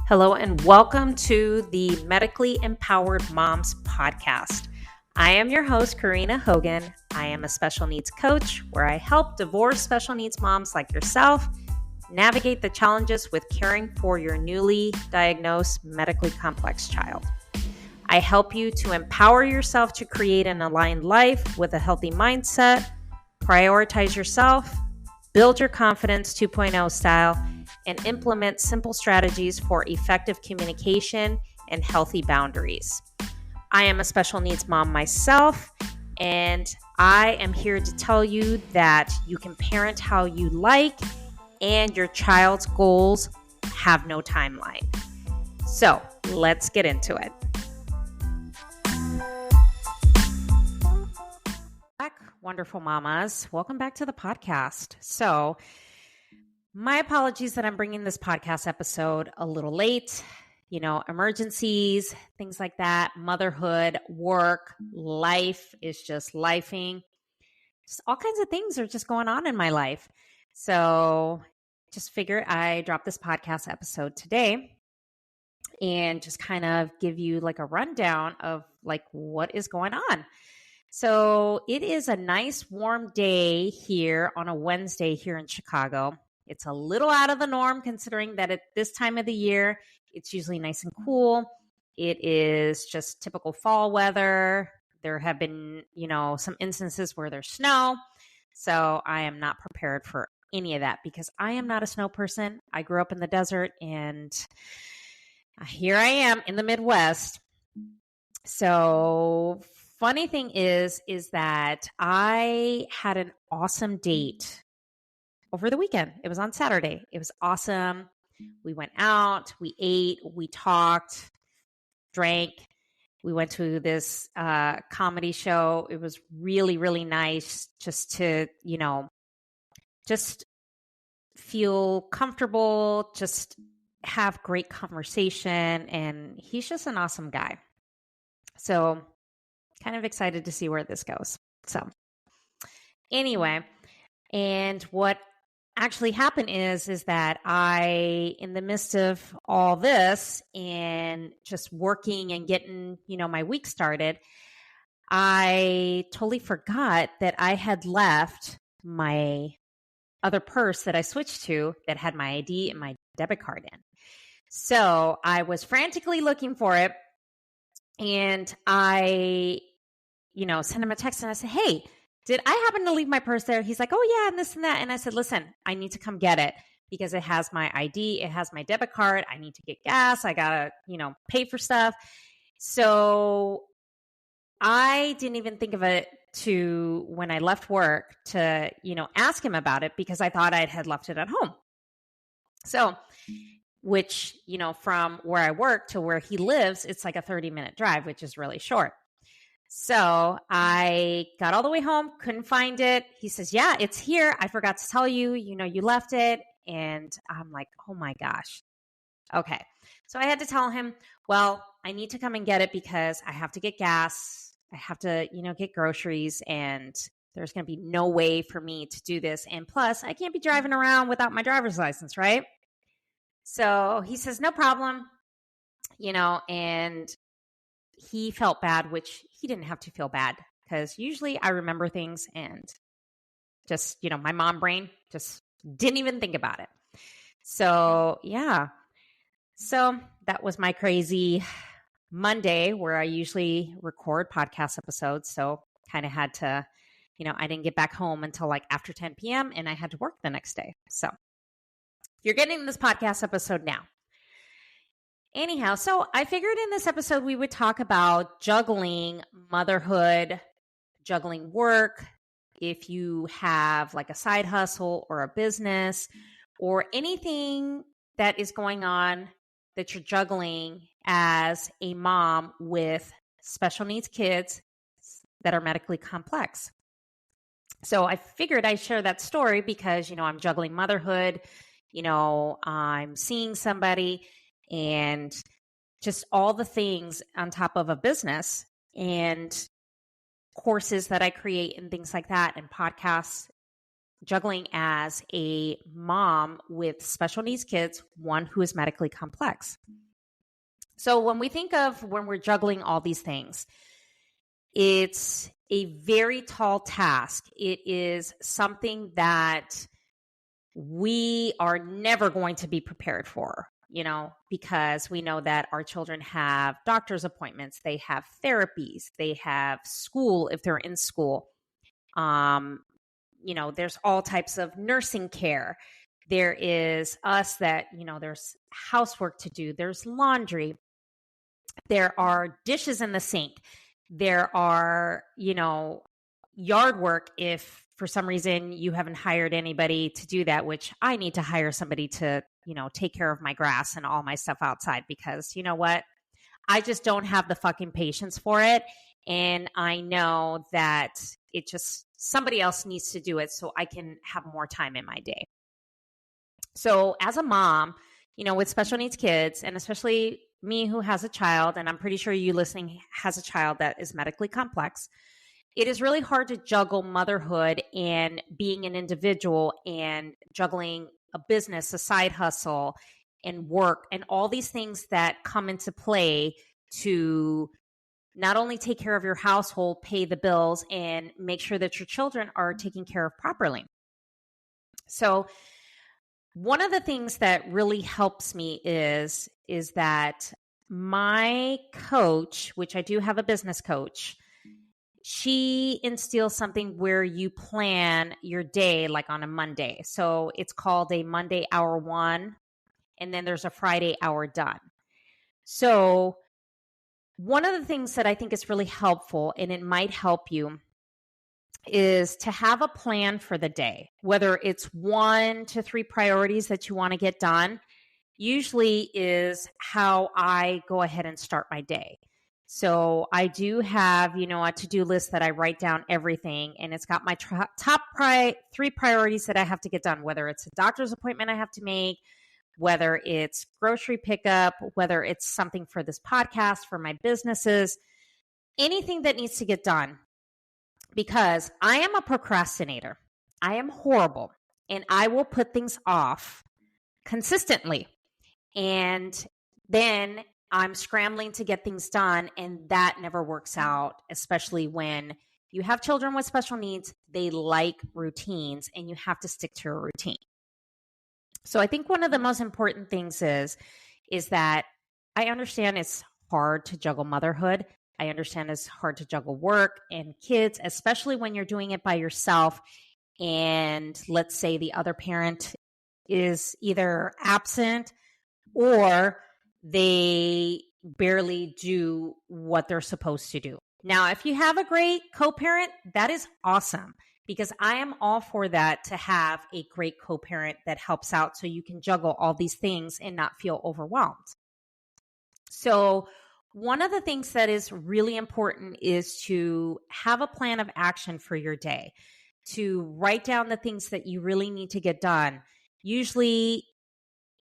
Hello and welcome to the Medically Empowered Moms podcast. I am your host, Karina Hogan. I am a special needs coach where I help divorced special needs moms like yourself navigate the challenges with caring for your newly diagnosed medically complex child. I help you to empower yourself to create an aligned life with a healthy mindset, prioritize yourself, build your confidence 2.0 style, and implement simple strategies for effective communication and healthy boundaries. I am a special needs mom myself, and I am here to tell you that you can parent how you like, and your child's goals have no timeline. So let's get into it. Wonderful mamas, welcome back to the podcast. So my apologies that I'm bringing this podcast episode a little late. Emergencies, things like that, motherhood, work, life is just lifing. Just all kinds of things are just going on in my life. So just figured I drop this podcast episode today and just kind of give you like a rundown of like what is going on. So it is a nice warm day here on a Wednesday here in Chicago. It's a little out of the norm considering that at this time of the year, it's usually nice and cool. It is just typical fall weather. There have been, some instances where there's snow. So I am not prepared for any of that because I am not a snow person. I grew up in the desert and here I am in the Midwest. So funny thing is that I had an awesome date over the weekend. It was on Saturday. It was awesome. We went out, we ate, we talked, drank. We went to this comedy show. It was really, really nice just to, just feel comfortable, just have great conversation. And he's just an awesome guy. So kind of excited to see where this goes. So anyway, and what actually happened is that I, in the midst of all this and just working and getting, my week started, I totally forgot that I had left my other purse that I switched to that had my ID and my debit card in. So I was frantically looking for it. And I, sent him a text and I said, hey, did I happen to leave my purse there? He's like, oh yeah, and this and that. And I said, listen, I need to come get it because it has my ID. It has my debit card. I need to get gas. I got to, pay for stuff. So I didn't even think of it to when I left work to, ask him about it because I thought I had left it at home. So which, from where I work to where he lives, it's like a 30-minute drive, which is really short. So I got all the way home, couldn't find it. He says, yeah, it's here. I forgot to tell you, you left it. And I'm like, oh my gosh. Okay. So I had to tell him, well, I need to come and get it because I have to get gas. I have to, get groceries, and there's going to be no way for me to do this. And plus, I can't be driving around without my driver's license, right? So he says, no problem, and he felt bad, which he didn't have to feel bad because usually I remember things and just, my mom brain just didn't even think about it. So, yeah. So that was my crazy Monday where I usually record podcast episodes. So kind of had to, I didn't get back home until like after 10 p.m. and I had to work the next day. So you're getting this podcast episode now. Anyhow, so I figured in this episode we would talk about juggling motherhood, juggling work, if you have like a side hustle or a business or anything that is going on that you're juggling as a mom with special needs kids that are medically complex. So I figured I'd share that story because, I'm juggling motherhood, I'm seeing somebody and just all the things on top of a business and courses that I create and things like that and podcasts juggling as a mom with special needs kids, one who is medically complex. So when we think of when we're juggling all these things, it's a very tall task. It is something that we are never going to be prepared for, because we know that our children have doctor's appointments, they have therapies, they have school if they're in school. There's all types of nursing care. There is us that, there's housework to do, there's laundry, there are dishes in the sink, there are, yard work if for some reason you haven't hired anybody to do that, which I need to hire somebody to, take care of my grass and all my stuff outside, because you know what? I just don't have the fucking patience for it. And I know that it just, somebody else needs to do it so I can have more time in my day. So as a mom, with special needs kids, and especially me who has a child, and I'm pretty sure you listening has a child that is medically complex, it is really hard to juggle motherhood and being an individual and juggling a business, a side hustle, and work, and all these things that come into play to not only take care of your household, pay the bills, and make sure that your children are taken care of properly. So one of the things that really helps me is that my coach, which I do have a business coach, she instills something where you plan your day like on a Monday. So it's called a Monday hour one, and then there's a Friday hour done. So one of the things that I think is really helpful, and it might help you, is to have a plan for the day, whether it's 1 to 3 priorities that you want to get done. Usually is how I go ahead and start my day. So I do have, a to-do list that I write down everything, and it's got my top 3 priorities that I have to get done, whether it's a doctor's appointment I have to make, whether it's grocery pickup, whether it's something for this podcast, for my businesses, anything that needs to get done, because I am a procrastinator. I am horrible, and I will put things off consistently. And then I'm scrambling to get things done, and that never works out, especially when you have children with special needs. They like routines, and you have to stick to a routine. So I think one of the most important things is that I understand it's hard to juggle motherhood. I understand it's hard to juggle work and kids, especially when you're doing it by yourself. And let's say the other parent is either absent or they barely do what they're supposed to do. Now, if you have a great co-parent, that is awesome, because I am all for that, to have a great co-parent that helps out so you can juggle all these things and not feel overwhelmed. So one of the things that is really important is to have a plan of action for your day, to write down the things that you really need to get done, usually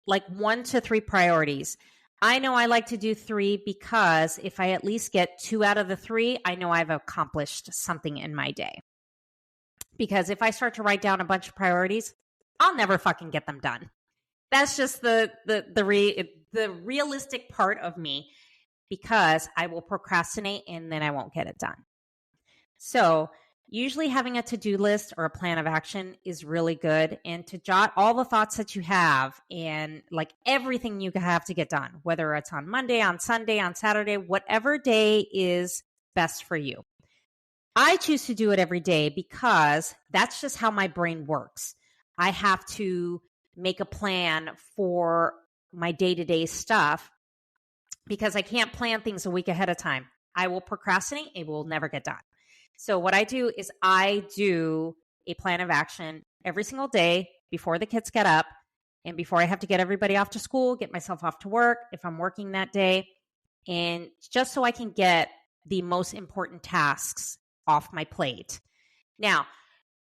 like 1 to 3 priorities. I know I like to do 3 because if I at least get 2 out of the 3, I know I've accomplished something in my day. Because if I start to write down a bunch of priorities, I'll never fucking get them done. That's just the realistic part of me, because I will procrastinate and then I won't get it done. So usually having a to-do list or a plan of action is really good, and to jot all the thoughts that you have and like everything you have to get done, whether it's on Monday, on Sunday, on Saturday, whatever day is best for you. I choose to do it every day because that's just how my brain works. I have to make a plan for my day-to-day stuff because I can't plan things a week ahead of time. I will procrastinate. It will never get done. So what I do is I do a plan of action every single day before the kids get up and before I have to get everybody off to school, get myself off to work if I'm working that day, and just so I can get the most important tasks off my plate. Now,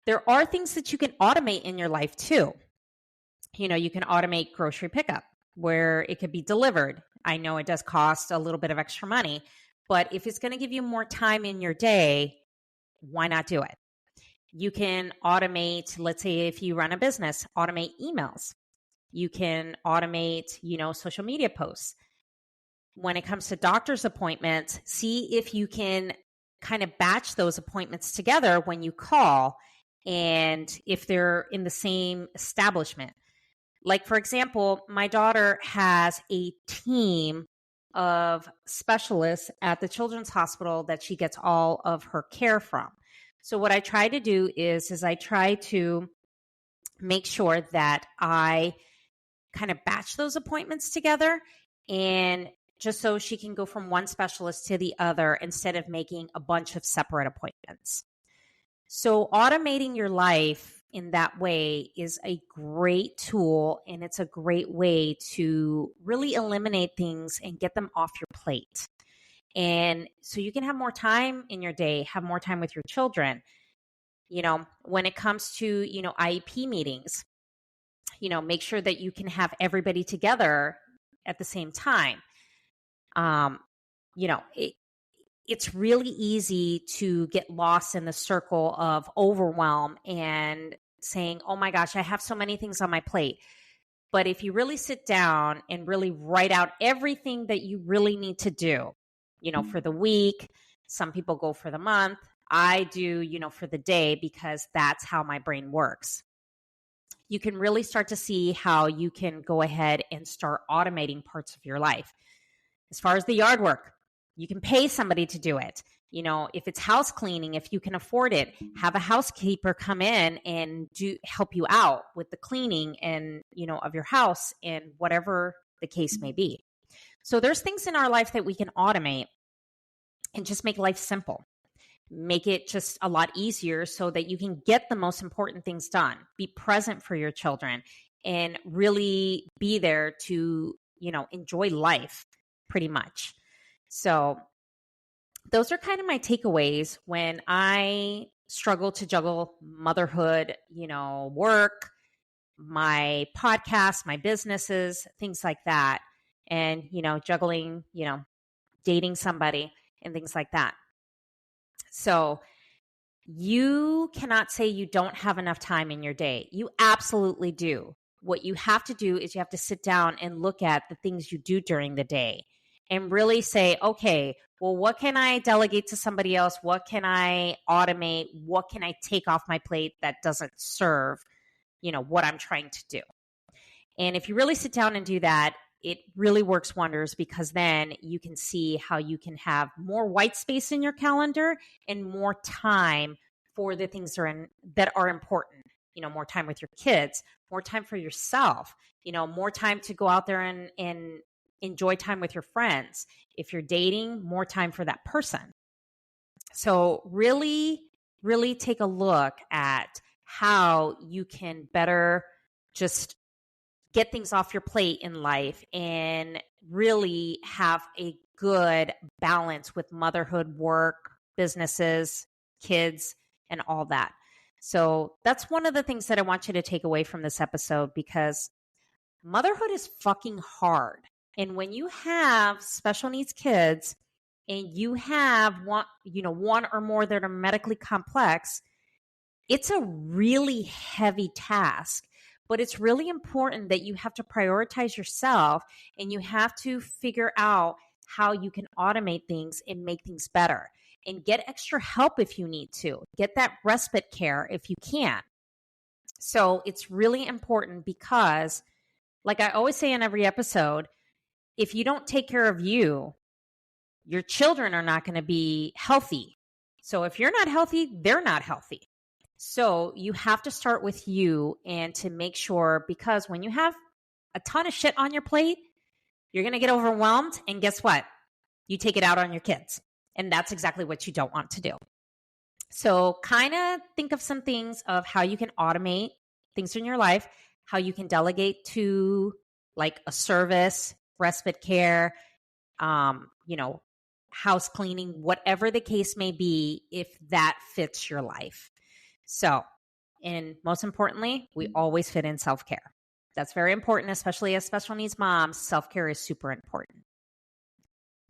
there are things that you can automate in your life too. You can automate grocery pickup where it could be delivered. I know it does cost a little bit of extra money, but if it's going to give you more time in your day, why not do it? You can automate, let's say if you run a business, automate emails. You can automate, social media posts. When it comes to doctor's appointments, see if you can kind of batch those appointments together when you call, and if they're in the same establishment. Like, for example, my daughter has a team of specialists at the children's hospital that she gets all of her care from. So what I try to do is I try to make sure that I kind of batch those appointments together, and just so she can go from one specialist to the other instead of making a bunch of separate appointments. So automating your life in that way is a great tool, and it's a great way to really eliminate things and get them off your plate. And so you can have more time in your day, have more time with your children. When it comes to, IEP meetings, make sure that you can have everybody together at the same time. It's really easy to get lost in the circle of overwhelm and saying, oh my gosh, I have so many things on my plate. But if you really sit down and really write out everything that you really need to do, for the week, some people go for the month. I do, for the day, because that's how my brain works. You can really start to see how you can go ahead and start automating parts of your life. As far as the yard work, you can pay somebody to do it. If it's house cleaning, if you can afford it, have a housekeeper come in and help you out with the cleaning and, of your house and whatever the case may be. So there's things in our life that we can automate and just make life simple. Make it just a lot easier so that you can get the most important things done. Be present for your children and really be there to, enjoy life pretty much. So those are kind of my takeaways when I struggle to juggle motherhood, work, my podcast, my businesses, things like that. And, juggling, dating somebody and things like that. So you cannot say you don't have enough time in your day. You absolutely do. What you have to do is you have to sit down and look at the things you do during the day and really say, okay, well, what can I delegate to somebody else? What can I automate? What can I take off my plate that doesn't serve, what I'm trying to do? And if you really sit down and do that, it really works wonders, because then you can see how you can have more white space in your calendar and more time for the things that are important. More time with your kids, more time for yourself, more time to go out there and enjoy time with your friends. If you're dating, more time for that person. So really, really take a look at how you can better just get things off your plate in life and really have a good balance with motherhood, work, businesses, kids, and all that. So that's one of the things that I want you to take away from this episode, because motherhood is fucking hard. And when you have special needs kids and you have one or more that are medically complex, it's a really heavy task. But it's really important that you have to prioritize yourself, and you have to figure out how you can automate things and make things better, and get extra help if you need to. Get that respite care if you can. So it's really important, because, like I always say in every episode, if you don't take care of you, your children are not going to be healthy. So if you're not healthy, they're not healthy. So you have to start with you, and to make sure, because when you have a ton of shit on your plate, you're going to get overwhelmed. And guess what? You take it out on your kids. And that's exactly what you don't want to do. So kind of think of some things of how you can automate things in your life, how you can delegate to like a service, respite care, house cleaning, whatever the case may be, if that fits your life. So, and most importantly, we always fit in self-care. That's very important, especially as special needs moms. Self-care is super important.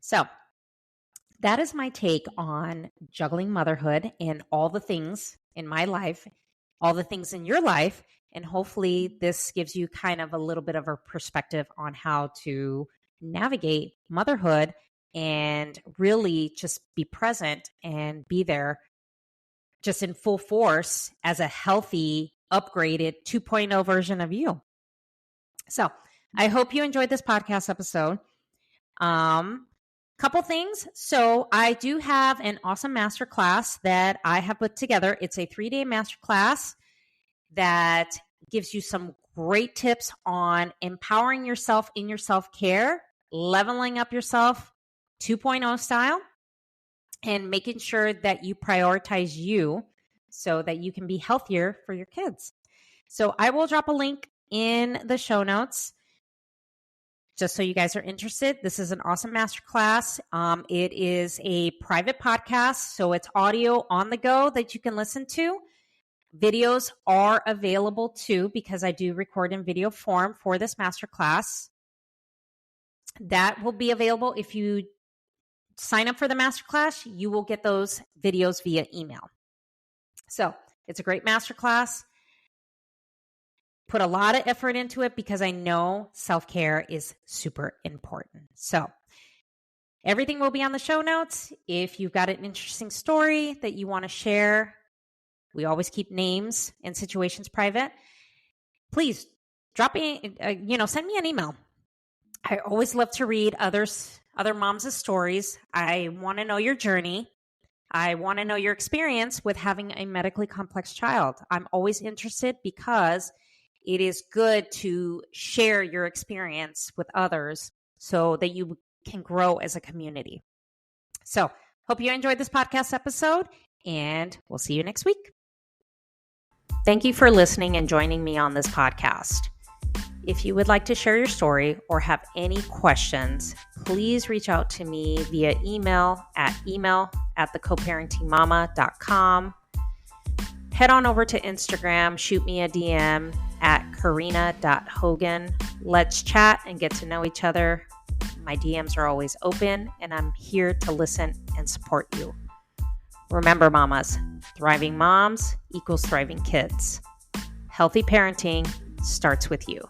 So that is my take on juggling motherhood and all the things in my life, all the things in your life. And hopefully this gives you kind of a little bit of a perspective on how to navigate motherhood and really just be present and be there just in full force as a healthy, upgraded 2.0 version of you. So I hope you enjoyed this podcast episode. Couple things. So I do have an awesome masterclass that I have put together. It's a 3-day masterclass that gives you some great tips on empowering yourself in your self-care, leveling up yourself 2.0 style, and making sure that you prioritize you so that you can be healthier for your kids. So I will drop a link in the show notes just so you guys are interested. This is an awesome masterclass. It is a private podcast, so it's audio on the go that you can listen to. Videos are available too, because I do record in video form for this masterclass. That will be available if you sign up for the masterclass. You will get those videos via email. So it's a great masterclass. Put a lot of effort into it because I know self-care is super important. So everything will be on the show notes. If you've got an interesting story that you want to share, we always keep names and situations private. Please drop me, send me an email. I always love to read other moms' stories. I want to know your journey. I want to know your experience with having a medically complex child. I'm always interested because it is good to share your experience with others so that you can grow as a community. So, hope you enjoyed this podcast episode, and we'll see you next week. Thank you for listening and joining me on this podcast. If you would like to share your story or have any questions, please reach out to me via email at thecoparentingmama.com. Head on over to Instagram, shoot me a DM at karina.hogan. Let's chat and get to know each other. My DMs are always open, and I'm here to listen and support you. Remember, mamas, thriving moms equals thriving kids. Healthy parenting starts with you.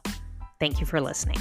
Thank you for listening.